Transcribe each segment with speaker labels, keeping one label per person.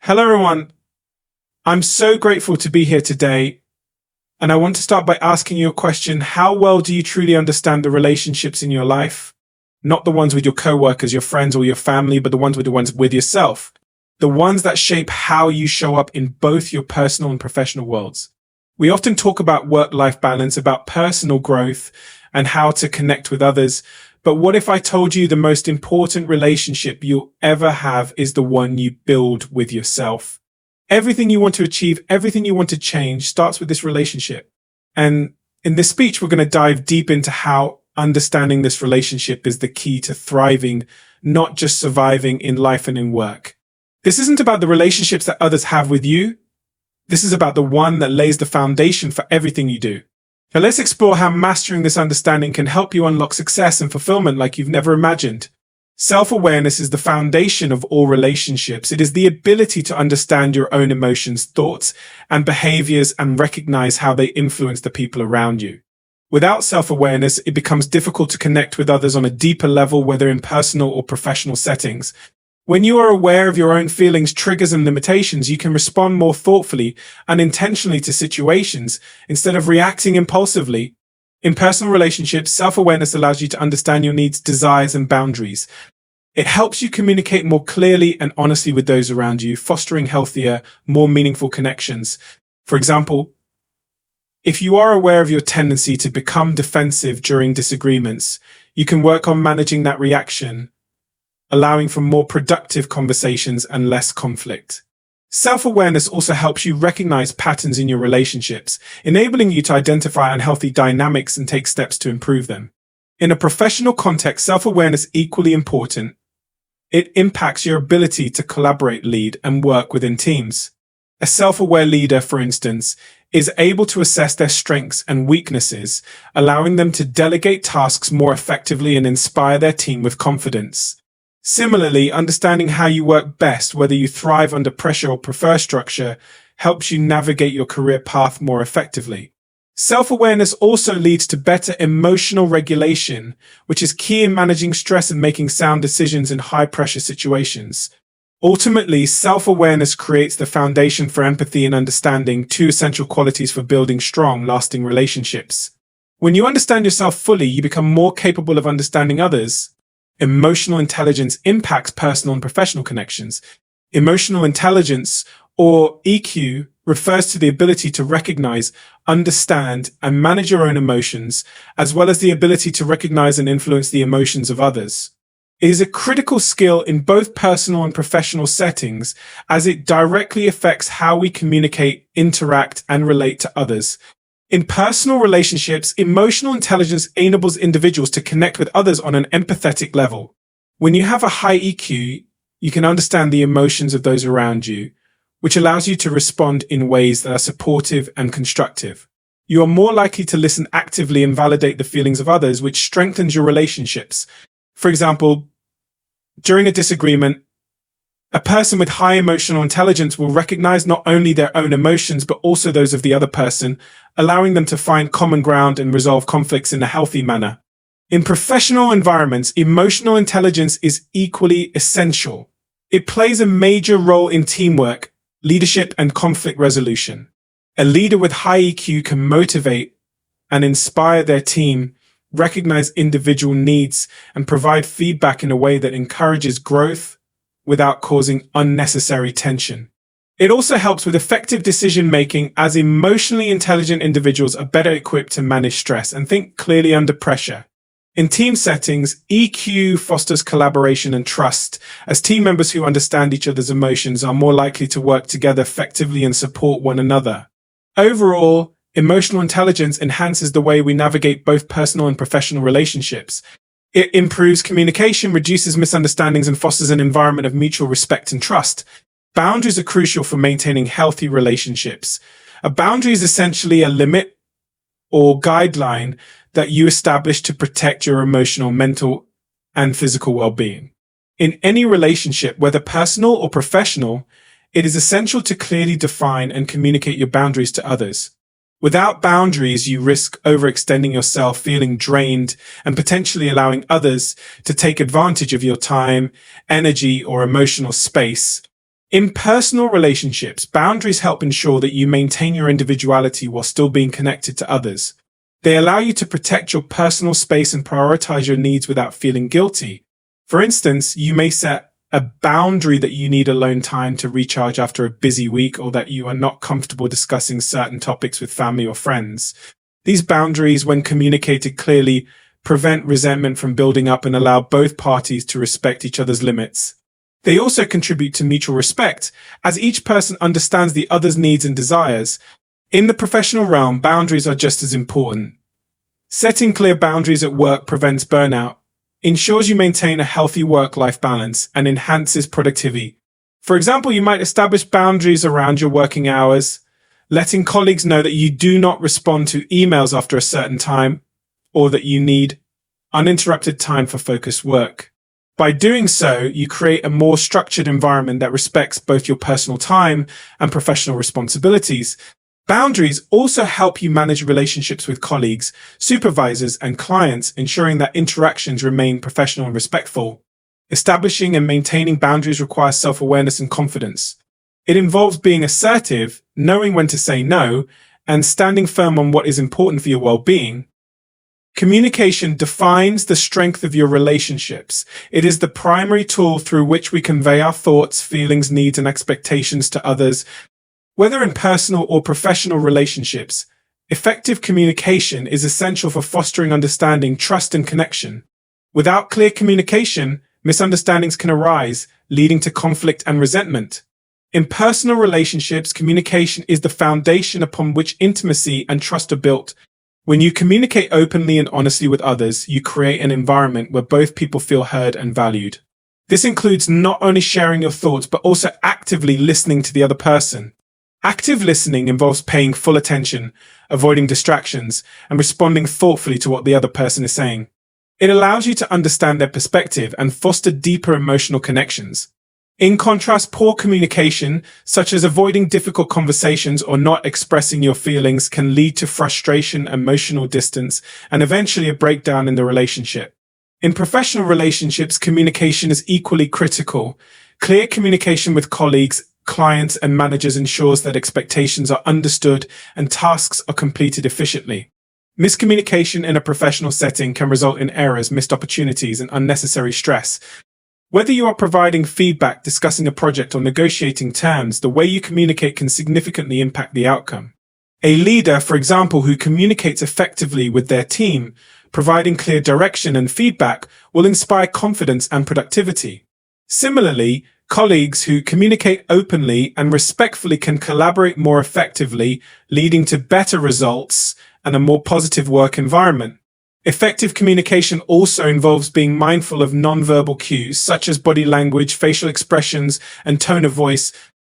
Speaker 1: Hello, everyone. I'm so grateful to be here today. And I want to start by asking you a question. How well do you truly understand the relationships in your life? Not the ones with your coworkers, your friends, or your family, but the ones with yourself. The ones that shape how you show up in both your personal and professional worlds. We often talk about work-life balance, about personal growth, and how to connect with others. But what if I told you the most important relationship you'll ever have is the one you build with yourself? Everything you want to achieve, everything you want to change starts with this relationship. And in this speech, we're going to dive deep into how understanding this relationship is the key to thriving, not just surviving in life and in work. This isn't about the relationships that others have with you. This is about the one that lays the foundation for everything you do. Now let's explore how mastering this understanding can help you unlock success and fulfillment like you've never imagined. Self-awareness is the foundation of all relationships. It is the ability to understand your own emotions, thoughts, and behaviors and recognize how they influence the people around you. Without self-awareness, it becomes difficult to connect with others on a deeper level, whether in personal or professional settings. When you are aware of your own feelings, triggers, and limitations, you can respond more thoughtfully and intentionally to situations instead of reacting impulsively. In personal relationships, self-awareness allows you to understand your needs, desires, and boundaries. It helps you communicate more clearly and honestly with those around you, fostering healthier, more meaningful connections. For example, if you are aware of your tendency to become defensive during disagreements, you can work on managing that reaction, allowing for more productive conversations and less conflict. Self-awareness also helps you recognize patterns in your relationships, enabling you to identify unhealthy dynamics and take steps to improve them. In a professional context, self-awareness is equally important. It impacts your ability to collaborate, lead, and work within teams. A self-aware leader, for instance, is able to assess their strengths and weaknesses, allowing them to delegate tasks more effectively and inspire their team with confidence. Similarly, understanding how you work best, whether you thrive under pressure or prefer structure, helps you navigate your career path more effectively. Self-awareness also leads to better emotional regulation, which is key in managing stress and making sound decisions in high-pressure situations. Ultimately, self-awareness creates the foundation for empathy and understanding, two essential qualities for building strong, lasting relationships. When you understand yourself fully, you become more capable of understanding others. Emotional intelligence impacts personal and professional connections. Emotional intelligence, or EQ, refers to the ability to recognize, understand, and manage your own emotions, as well as the ability to recognize and influence the emotions of others. It is a critical skill in both personal and professional settings, as it directly affects how we communicate, interact, and relate to others. In personal relationships, emotional intelligence enables individuals to connect with others on an empathetic level. When you have a high EQ, you can understand the emotions of those around you, which allows you to respond in ways that are supportive and constructive. You are more likely to listen actively and validate the feelings of others, which strengthens your relationships. For example, during a disagreement, a person with high emotional intelligence will recognize not only their own emotions, but also those of the other person, allowing them to find common ground and resolve conflicts in a healthy manner. In professional environments, emotional intelligence is equally essential. It plays a major role in teamwork, leadership, and conflict resolution. A leader with high EQ can motivate and inspire their team, recognize individual needs, and provide feedback in a way that encourages growth without causing unnecessary tension. It also helps with effective decision-making, as emotionally intelligent individuals are better equipped to manage stress and think clearly under pressure. In team settings, EQ fosters collaboration and trust, as team members who understand each other's emotions are more likely to work together effectively and support one another. Overall, emotional intelligence enhances the way we navigate both personal and professional relationships. It improves communication, reduces misunderstandings, and fosters an environment of mutual respect and trust. Boundaries are crucial for maintaining healthy relationships. A boundary is essentially a limit or guideline that you establish to protect your emotional, mental, and physical well-being. In any relationship, whether personal or professional, it is essential to clearly define and communicate your boundaries to others. Without boundaries, you risk overextending yourself, feeling drained, and potentially allowing others to take advantage of your time, energy, or emotional space. In personal relationships, boundaries help ensure that you maintain your individuality while still being connected to others. They allow you to protect your personal space and prioritize your needs without feeling guilty. For instance, you may set a boundary that you need alone time to recharge after a busy week, or that you are not comfortable discussing certain topics with family or friends. These boundaries, when communicated clearly, prevent resentment from building up and allow both parties to respect each other's limits. They also contribute to mutual respect, as each person understands the other's needs and desires. In the professional realm, boundaries are just as important. Setting clear boundaries at work prevents burnout, ensures you maintain a healthy work-life balance, and enhances productivity. For example, you might establish boundaries around your working hours, letting colleagues know that you do not respond to emails after a certain time, or that you need uninterrupted time for focused work. By doing so, you create a more structured environment that respects both your personal time and professional responsibilities. Boundaries also help you manage relationships with colleagues, supervisors, and clients, ensuring that interactions remain professional and respectful. Establishing and maintaining boundaries requires self-awareness and confidence. It involves being assertive, knowing when to say no, and standing firm on what is important for your well-being. Communication defines the strength of your relationships. It is the primary tool through which we convey our thoughts, feelings, needs, and expectations to others. Whether in personal or professional relationships, effective communication is essential for fostering understanding, trust, and connection. Without clear communication, misunderstandings can arise, leading to conflict and resentment. In personal relationships, communication is the foundation upon which intimacy and trust are built. When you communicate openly and honestly with others, you create an environment where both people feel heard and valued. This includes not only sharing your thoughts, but also actively listening to the other person. Active listening involves paying full attention, avoiding distractions, and responding thoughtfully to what the other person is saying. It allows you to understand their perspective and foster deeper emotional connections. In contrast, poor communication, such as avoiding difficult conversations or not expressing your feelings, can lead to frustration, emotional distance, and eventually a breakdown in the relationship. In professional relationships, communication is equally critical. Clear communication with colleagues, clients, and managers ensures that expectations are understood and tasks are completed efficiently. Miscommunication in a professional setting can result in errors, missed opportunities, and unnecessary stress. Whether you are providing feedback, discussing a project, or negotiating terms, the way you communicate can significantly impact the outcome. A leader, for example, who communicates effectively with their team, providing clear direction and feedback, will inspire confidence and productivity. Similarly, colleagues who communicate openly and respectfully can collaborate more effectively, leading to better results and a more positive work environment. Effective communication also involves being mindful of nonverbal cues, such as body language, facial expressions, and tone of voice.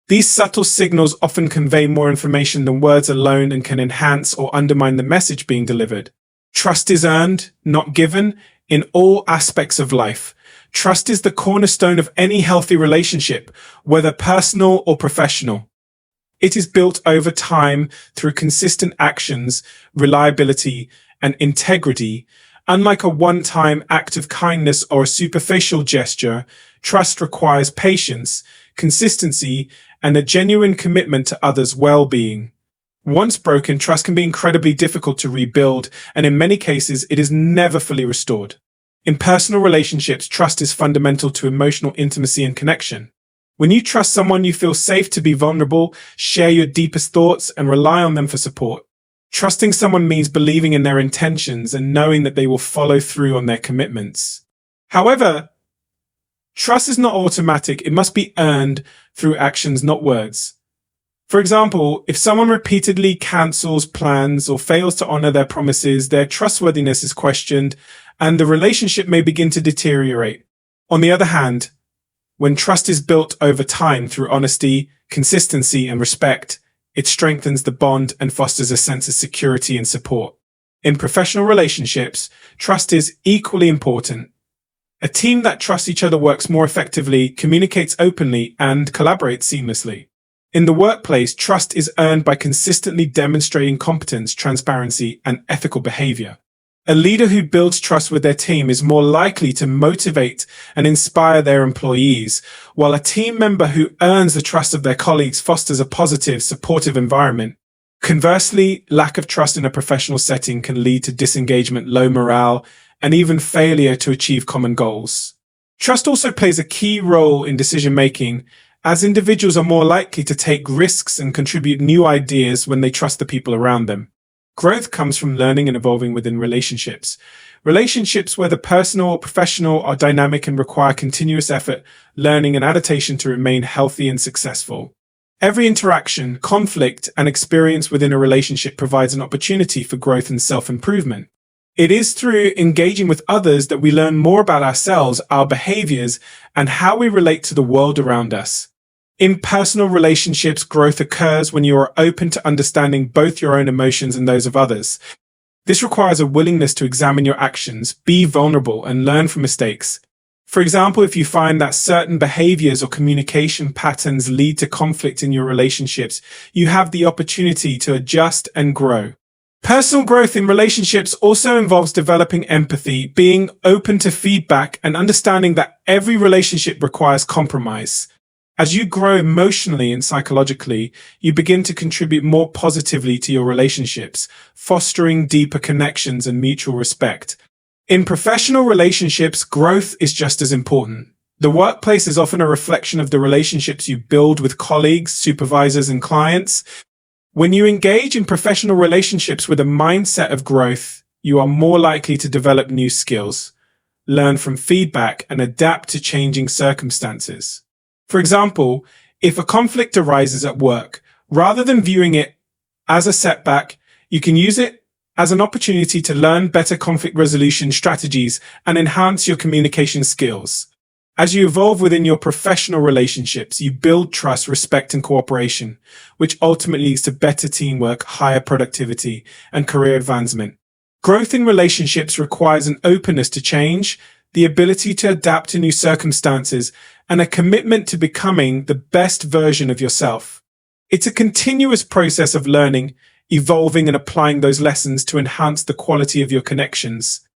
Speaker 1: These subtle signals often convey more information than words alone and can enhance or undermine the message being delivered. Trust is earned, not given, in all aspects of life. Trust is the cornerstone of any healthy relationship, whether personal or professional. It is built over time through consistent actions, reliability, and integrity. Unlike a one-time act of kindness or a superficial gesture, trust requires patience, consistency, and a genuine commitment to others' well-being. Once broken, trust can be incredibly difficult to rebuild, and in many cases, it is never fully restored. In personal relationships, trust is fundamental to emotional intimacy and connection. When you trust someone, you feel safe to be vulnerable, share your deepest thoughts, and rely on them for support. Trusting someone means believing in their intentions and knowing that they will follow through on their commitments. However, trust is not automatic. It must be earned through actions, not words. For example, if someone repeatedly cancels plans or fails to honor their promises, their trustworthiness is questioned, and the relationship may begin to deteriorate. On the other hand, when trust is built over time through honesty, consistency, and respect, it strengthens the bond and fosters a sense of security and support. In professional relationships, trust is equally important. A team that trusts each other works more effectively, communicates openly, and collaborates seamlessly. In the workplace, trust is earned by consistently demonstrating competence, transparency, and ethical behavior. A leader who builds trust with their team is more likely to motivate and inspire their employees, while a team member who earns the trust of their colleagues fosters a positive, supportive environment. Conversely, lack of trust in a professional setting can lead to disengagement, low morale, and even failure to achieve common goals. Trust also plays a key role in decision-making, as individuals are more likely to take risks and contribute new ideas when they trust the people around them. Growth comes from learning and evolving within relationships. Relationships, whether personal or professional, are dynamic and require continuous effort, learning, and adaptation to remain healthy and successful. Every interaction, conflict, and experience within a relationship provides an opportunity for growth and self-improvement. It is through engaging with others that we learn more about ourselves, our behaviors, and how we relate to the world around us. In personal relationships, growth occurs when you are open to understanding both your own emotions and those of others. This requires a willingness to examine your actions, be vulnerable, and learn from mistakes. For example, if you find that certain behaviors or communication patterns lead to conflict in your relationships, you have the opportunity to adjust and grow. Personal growth in relationships also involves developing empathy, being open to feedback, and understanding that every relationship requires compromise. As you grow emotionally and psychologically, you begin to contribute more positively to your relationships, fostering deeper connections and mutual respect. In professional relationships, growth is just as important. The workplace is often a reflection of the relationships you build with colleagues, supervisors, and clients. When you engage in professional relationships with a mindset of growth, you are more likely to develop new skills, learn from feedback, and adapt to changing circumstances. For example, if a conflict arises at work, rather than viewing it as a setback, you can use it as an opportunity to learn better conflict resolution strategies and enhance your communication skills. As you evolve within your professional relationships, you build trust, respect, and cooperation, which ultimately leads to better teamwork, higher productivity, and career advancement. Growth in relationships requires an openness to change, the ability to adapt to new circumstances, and a commitment to becoming the best version of yourself. It's a continuous process of learning, evolving, and applying those lessons to enhance the quality of your connections.